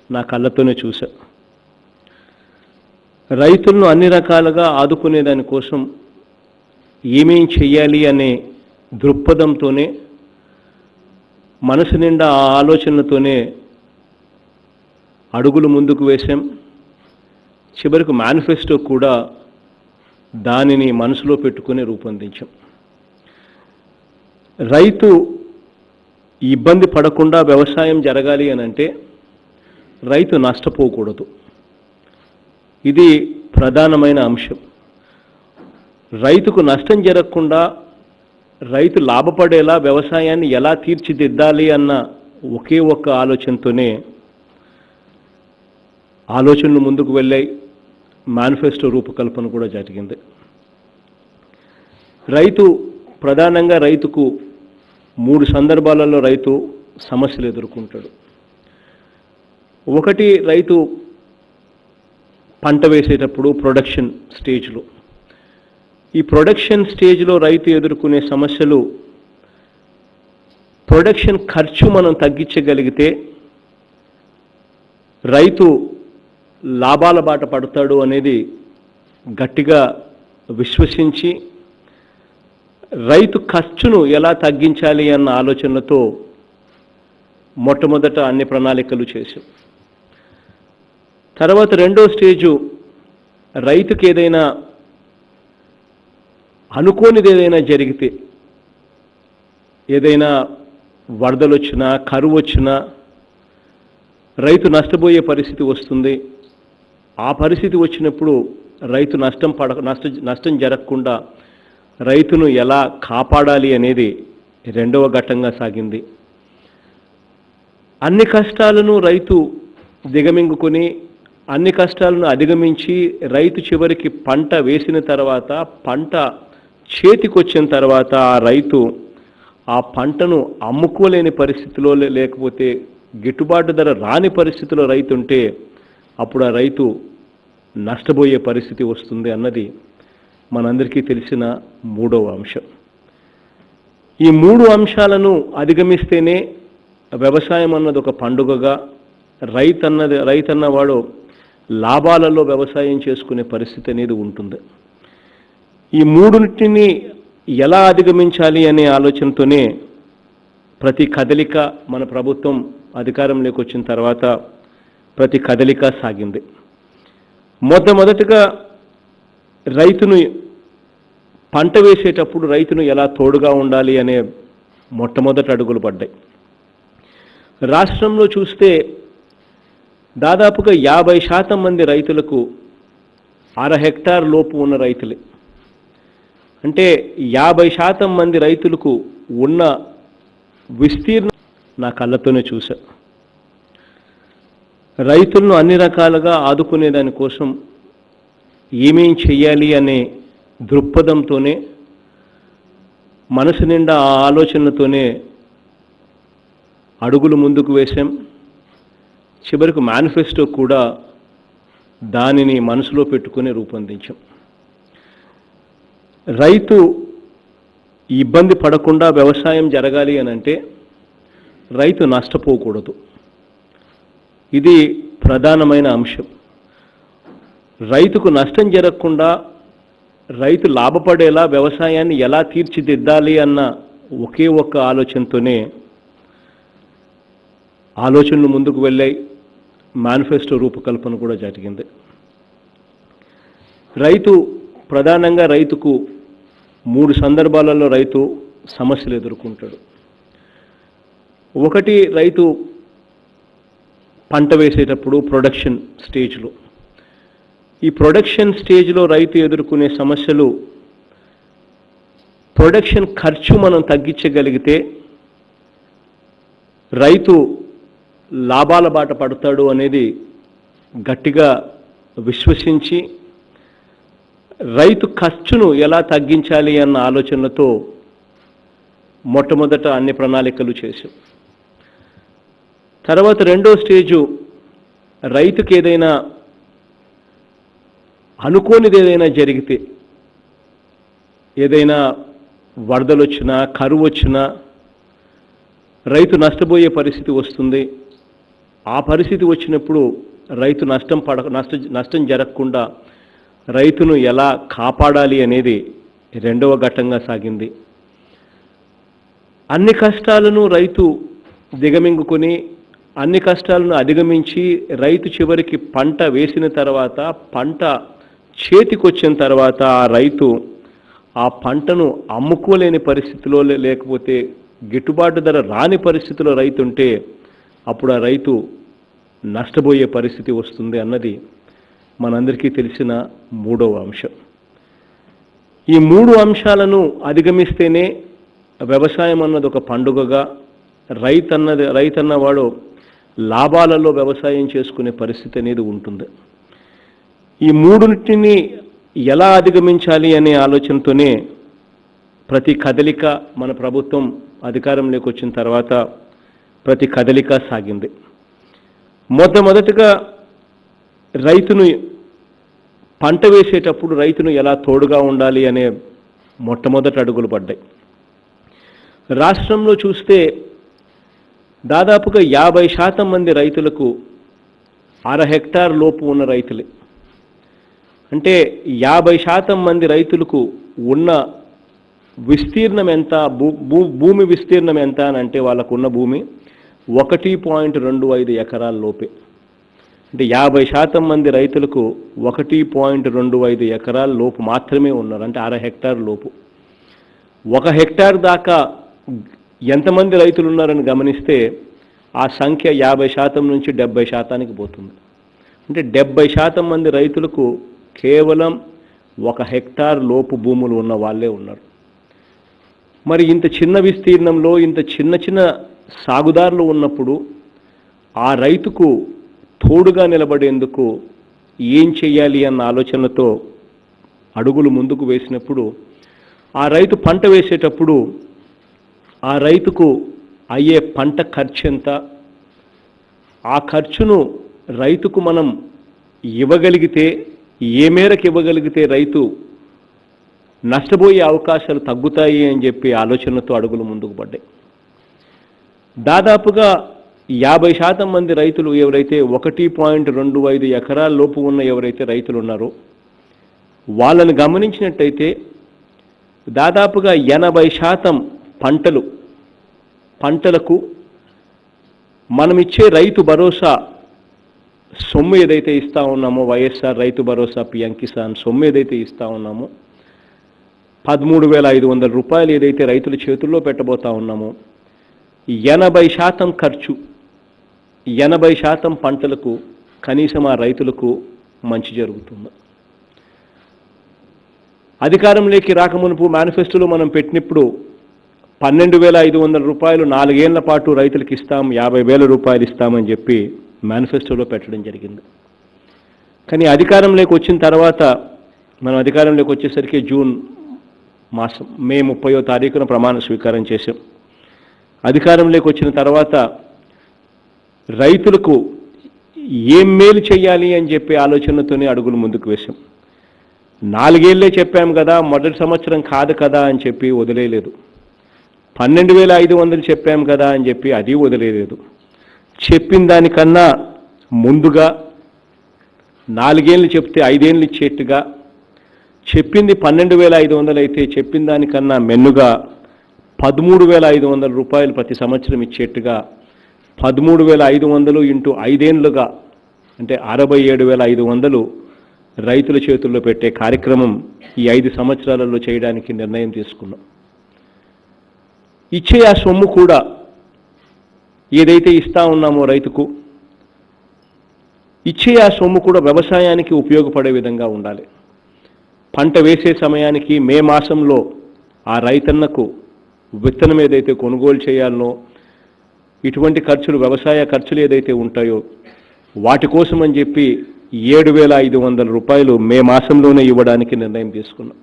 నా కళ్ళతోనే చూశా. రైతులను అన్ని రకాలుగా ఆదుకునే దానికోసం ఏమేం చెయ్యాలి అనే దృక్పథంతోనే, మనసు నిండా ఆ ఆలోచనలతోనే అడుగులు ముందుకు వేశాం. చివరికి మేనిఫెస్టో కూడా దానిని మనసులో పెట్టుకుని రూపొందించాం. రైతు ఇబ్బంది పడకుండా వ్యవసాయం జరగాలి అని అంటే రైతు నష్టపోకూడదు. ఇది ప్రధానమైన అంశం. రైతుకు నష్టం జరగకుండా రైతు లాభపడేలా వ్యవసాయాన్ని ఎలా తీర్చిదిద్దాలి అన్న ఒకే ఒక్క ఆలోచనతోనే ఆలోచనలు ముందుకు వెళ్ళాయి. మేనిఫెస్టో రూపకల్పన కూడా జరిగింది. ప్రధానంగా రైతుకు 3 సందర్భాలలో రైతు సమస్యలు ఎదుర్కొంటాడు. ఒకటి, రైతు పంట వేసేటప్పుడు ప్రొడక్షన్ స్టేజ్లో. ఈ ప్రొడక్షన్ స్టేజ్లో రైతు ఎదుర్కొనే సమస్యలు, ప్రొడక్షన్ ఖర్చు మనం తగ్గించగలిగితే రైతు లాభాల బాట పడతాడు అనేది గట్టిగా విశ్వసించి, రైతు ఖర్చును ఎలా తగ్గించాలి అన్న ఆలోచనలతో మొట్టమొదట అన్ని ప్రణాళికలు చేశాం. తర్వాత రెండో స్టేజు, రైతుకి ఏదైనా అనుకోనిది ఏదైనా జరిగితే, ఏదైనా వరదలు వచ్చినా, కరువు వచ్చినా రైతు నష్టపోయే పరిస్థితి వస్తుంది. ఆ పరిస్థితి వచ్చినప్పుడు రైతు నష్టం జరగకుండా రైతును ఎలా కాపాడాలి అనేది రెండవ ఘట్టంగా సాగింది. అన్ని కష్టాలను రైతు దిగమింగుకొని, అన్ని కష్టాలను అధిగమించి రైతు చివరికి పంట వేసిన తర్వాత, పంట చేతికొచ్చిన తర్వాత ఆ రైతు ఆ పంటను అమ్ముకోలేని పరిస్థితిలో, లేకపోతే గిట్టుబాటు ధర రాని పరిస్థితిలో రైతు ఉంటే అప్పుడు ఆ రైతు నష్టపోయే పరిస్థితి వస్తుంది అన్నది మనందరికీ తెలిసిన మూడవ అంశం. ఈ 3 అంశాలను అధిగమిస్తేనే వ్యవసాయం అన్నది ఒక పండుగగా, రైతన్నవాడు లాభాలలో వ్యవసాయం చేసుకునే పరిస్థితి అనేది ఉంటుంది. ఈ 3ని ఎలా అధిగమించాలి అనే ఆలోచనతోనే ప్రతి కదలిక, మన ప్రభుత్వం అధికారంలోకి వచ్చిన తర్వాత ప్రతి కదలిక సాగింది. మొట్టమొదటిగా రైతును పంట వేసేటప్పుడు రైతును ఎలా తోడుగా ఉండాలి అనే మొట్టమొదటి అడుగులు పడ్డాయి. రాష్ట్రంలో చూస్తే దాదాపుగా 50% మంది రైతులకు 1/2 హెక్టార్ లోపు ఉన్న రైతులే. అంటే 50% మంది రైతులకు ఉన్న విస్తీర్ణం నా కళ్ళతోనే చూశా. రైతులను అన్ని రకాలుగా ఆదుకునే దానికోసం ఏమేం చెయ్యాలి అనే దృక్పథంతోనే, మనసు నిండా ఆ ఆలోచనలతోనే అడుగులు ముందుకు వేశాం. చివరికి మేనిఫెస్టో కూడా దానిని మనసులో పెట్టుకుని రూపొందించాం. రైతు ఇబ్బంది పడకుండా వ్యవసాయం జరగాలి అని అంటే రైతు నష్టపోకూడదు. ఇది ప్రధానమైన అంశం. రైతుకు నష్టం జరగకుండా రైతు లాభపడేలా వ్యవసాయాన్ని ఎలా తీర్చిదిద్దాలి అన్న ఒకే ఒక్క ఆలోచనతోనే ఆలోచనలు ముందుకు వెళ్ళాయి. మేనిఫెస్టో రూపకల్పన కూడా జరిగింది. ప్రధానంగా రైతుకు 3 సందర్భాలలో రైతు సమస్యలు ఎదుర్కొంటాడు. ఒకటి, రైతు పంట వేసేటప్పుడు ప్రొడక్షన్ స్టేజ్లో. ఈ ప్రొడక్షన్ స్టేజ్లో రైతు ఎదుర్కొనే సమస్యలు, ప్రొడక్షన్ ఖర్చు మనం తగ్గించగలిగితే రైతు లాభాల బాట పడతాడు అనేది గట్టిగా విశ్వసించి, రైతు ఖర్చును ఎలా తగ్గించాలి అన్న ఆలోచనలతో మొట్టమొదట అన్ని ప్రణాళికలు చేశాం. తర్వాత రెండో స్టేజు, రైతుకి ఏదైనా అనుకోనిది ఏదైనా జరిగితే, ఏదైనా వరదలు వచ్చినా, కరువు వచ్చినా రైతు నష్టపోయే పరిస్థితి వస్తుంది. ఆ పరిస్థితి వచ్చినప్పుడు రైతు నష్టం జరగకుండా రైతును ఎలా కాపాడాలి అనేది రెండవ ఘట్టంగా సాగింది. అన్ని కష్టాలను రైతు దిగమింగుకొని అన్ని కష్టాలను అధిగమించి రైతు చివరికి పంట వేసిన తర్వాత పంట చేతికొచ్చిన తర్వాత ఆ రైతు ఆ పంటను అమ్ముకోలేని పరిస్థితిలో లేకపోతే గిట్టుబాటు ధర రాని పరిస్థితిలో రైతు ఉంటే అప్పుడు ఆ రైతు నష్టపోయే పరిస్థితి వస్తుంది అన్నది మనందరికీ తెలిసిన మూడవ అంశం. ఈ మూడు అంశాలను అధిగమిస్తేనే వ్యవసాయం అన్నది ఒక పండుగగా రైతన్నవాడు లాభాలలో వ్యవసాయం చేసుకునే పరిస్థితి అనేది ఉంటుంది. ఈ మూడుని ఎలా అధిగమించాలి అనే ఆలోచనతోనే ప్రతి కదలిక మన ప్రభుత్వం అధికారంలోకి వచ్చిన తర్వాత ప్రతి కదలిక సాగింది. మొట్టమొదటిగా రైతును పంట వేసేటప్పుడు రైతును ఎలా తోడుగా ఉండాలి అనే మొట్టమొదటి అడుగులు పడ్డాయి. రాష్ట్రంలో చూస్తే దాదాపుగా 50% మంది రైతులకు 1/2 హెక్టార్ లోపు ఉన్న రైతులే. అంటే 50% మంది రైతులకు ఉన్న విస్తీర్ణం ఎంత, భూమి విస్తీర్ణం ఎంత అని అంటే వాళ్ళకున్న భూమి 1.25 ఎకరాల లోపే. అంటే 50% మంది రైతులకు 1.25 ఎకరాల లోపు మాత్రమే ఉన్నారు. అంటే 1/2 హెక్టార్ లోపు. 1 హెక్టార్ దాకా ఎంతమంది రైతులు ఉన్నారని గమనిస్తే ఆ సంఖ్య 50% నుంచి 70%కి పోతుంది. అంటే 70% మంది రైతులకు కేవలం 1 హెక్టార్ లోపు భూములు ఉన్న వాళ్ళే ఉన్నారు. మరి ఇంత చిన్న విస్తీర్ణంలో ఇంత చిన్న సాగుదారులు ఉన్నప్పుడు ఆ రైతుకు తోడుగా నిలబడేందుకు ఏం చెయ్యాలి అన్న ఆలోచనతో అడుగులు ముందుకు వేసినప్పుడు ఆ రైతు పంట వేసేటప్పుడు ఆ రైతుకు అయ్యే పంట ఖర్చు ఎంత, ఆ ఖర్చును రైతుకు మనం ఇవ్వగలిగితే ఏ మేరకు ఇవ్వగలిగితే రైతు నష్టపోయే అవకాశాలు తగ్గుతాయి అని చెప్పి ఆలోచనతో అడుగులు ముందుకు పడ్డాయి. దాదాపుగా 50% మంది రైతులు ఎవరైతే 1.25 ఎకరాల లోపు ఉన్న ఎవరైతే రైతులు ఉన్నారో వాళ్ళని గమనించినట్టయితే దాదాపుగా 80% పంటలకు మనమిచ్చే రైతు భరోసా సొమ్ము ఏదైతే ఇస్తా ఉన్నామో, వైఎస్ఆర్ రైతు భరోసా పిఎం కిసాన్ సొమ్ము ఏదైతే ఇస్తా ఉన్నామో 13,500 రూపాయలు ఏదైతే రైతుల చేతుల్లో పెట్టబోతా ఉన్నామో 80% ఖర్చు 80% పంటలకు కనీసం ఆ రైతులకు మంచి జరుగుతుంది. అధికారంలోకి రాకమునుపు మేనిఫెస్టోలో మనం పెట్టినప్పుడు 12,500 రూపాయలు 4 ఏళ్ల పాటు రైతులకు ఇస్తాం, 50,000 రూపాయలు ఇస్తామని చెప్పి మేనిఫెస్టోలో పెట్టడం జరిగింది. కానీ అధికారంలోకి వచ్చిన తర్వాత మనం అధికారంలోకి వచ్చేసరికి జూన్ మాసం మే 30వ తారీఖున ప్రమాణ స్వీకారం చేశాం. అధికారంలోకి వచ్చిన తర్వాత రైతులకు ఏం మేలు చేయాలి అని చెప్పి ఆలోచనతోనే అడుగులు ముందుకు వేశాం. 4 ఏళ్లే చెప్పాం కదా, మొదటి సంవత్సరం కాదు కదా అని చెప్పి వదిలేయలేదు. 12,500 చెప్పాం కదా అని చెప్పి అది వదిలేయలేదు. చెప్పిన దానికన్నా ముందుగా 4 ఏళ్ళు చెప్తే 5 ఏళ్ళు ఇచ్చేట్టుగా, చెప్పింది 12,500 అయితే చెప్పిన దానికన్నా మెన్నుగా 13,500 రూపాయలు ప్రతి సంవత్సరం ఇచ్చేట్టుగా 13,500 ఇంటూ 5 ఏళ్ళుగా అంటే 67,500 రైతుల చేతుల్లో పెట్టే కార్యక్రమం ఈ 5 సంవత్సరాలలో చేయడానికి నిర్ణయం తీసుకున్నాం. ఇచ్చే ఆ సొమ్ము కూడా ఏదైతే ఇస్తా ఉన్నామో రైతుకు ఇచ్చే ఆ సొమ్ము కూడా వ్యవసాయానికి ఉపయోగపడే విధంగా ఉండాలి. పంట వేసే సమయానికి మే మాసంలో ఆ రైతన్నకు విత్తనం ఏదైతే కొనుగోలు చేయాలనో ఇటువంటి ఖర్చులు వ్యవసాయ ఖర్చులు ఏదైతే ఉంటాయో వాటి కోసం అని చెప్పి 7,500 రూపాయలు మే మాసంలోనే ఇవ్వడానికి నిర్ణయం తీసుకున్నాం.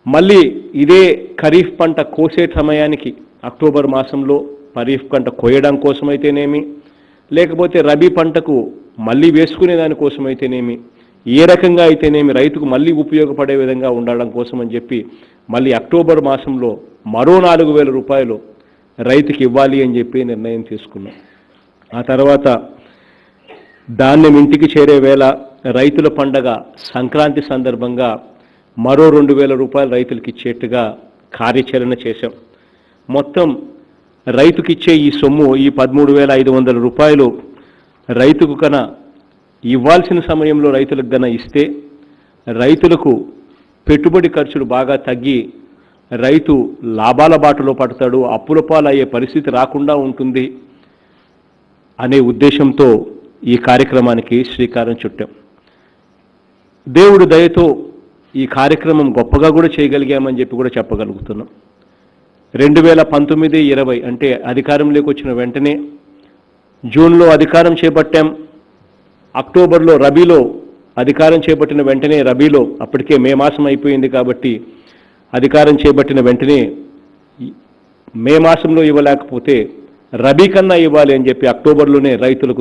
మళ్ళీ ఇదే ఖరీఫ్ పంట కోసే సమయానికి అక్టోబర్ మాసంలో ఖరీఫ్ పంట కోయడం కోసమైతేనేమి లేకపోతే రబీ పంటకు మళ్ళీ వేసుకునే దానికోసమైతేనేమి ఏ రకంగా అయితేనేమి రైతుకు మళ్ళీ ఉపయోగపడే విధంగా ఉండడం కోసం అని చెప్పి మళ్ళీ అక్టోబర్ మాసంలో మరో 4,000 రూపాయలు రైతుకి ఇవ్వాలి అని చెప్పి నిర్ణయం తీసుకున్నాం. ఆ తర్వాత ధాన్యం ఇంటికి చేరే వేళ రైతుల పండగ సంక్రాంతి సందర్భంగా మరో 2,000 రూపాయలు రైతులకు ఇచ్చేట్టుగా కార్యాచరణ చేశాం. మొత్తం రైతుకిచ్చే ఈ సొమ్ము, ఈ 13,500 రూపాయలు రైతుకు కన ఇవ్వాల్సిన సమయంలో రైతులకు గన ఇస్తే రైతులకు పెట్టుబడి ఖర్చులు బాగా తగ్గి రైతు లాభాల బాటలో పడతాడు, అప్పుల పాలయ్యే పరిస్థితి రాకుండా ఉంటుంది అనే ఉద్దేశంతో ఈ కార్యక్రమానికి శ్రీకారం చుట్టాం. దేవుడి దయతో ఈ కార్యక్రమం గొప్పగా కూడా చేయగలిగామని చెప్పి కూడా చెప్పగలుగుతున్నాం. 2019-20 అంటే అధికారంలోకి వచ్చిన వెంటనే జూన్లో అధికారం చేపట్టాం. అక్టోబర్లో రబీలో అధికారం చేపట్టిన వెంటనే, రబీలో అప్పటికే మే మాసం అయిపోయింది కాబట్టి అధికారం చేపట్టిన వెంటనే మే మాసంలో ఇవ్వలేకపోతే రబీ కన్నా ఇవ్వాలి అని చెప్పి అక్టోబర్లోనే రైతులకు